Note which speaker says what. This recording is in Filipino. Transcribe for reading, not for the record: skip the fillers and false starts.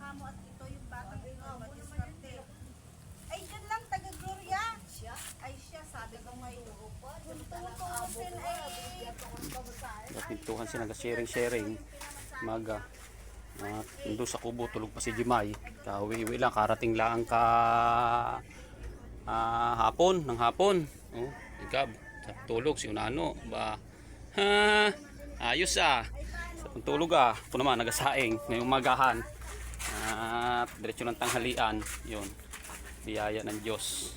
Speaker 1: kamo at ito yung batang ito, madiskarte. Ay, dyan lang, taga Gloria. Ay, siya, sabi ko may kung tutusin ay...
Speaker 2: Napintuhan sila sharing maga. Doon sa kubo tulog pa si Jimay. Kawiwi lang, karating lang ka ng hapon. Oh, ikab, tulog si Unano ba. Ha, ayos sa tulog Ito naman nagasaing ngayong magahan. At diretso ng tanghalian, 'yon. Biyaya ng Diyos.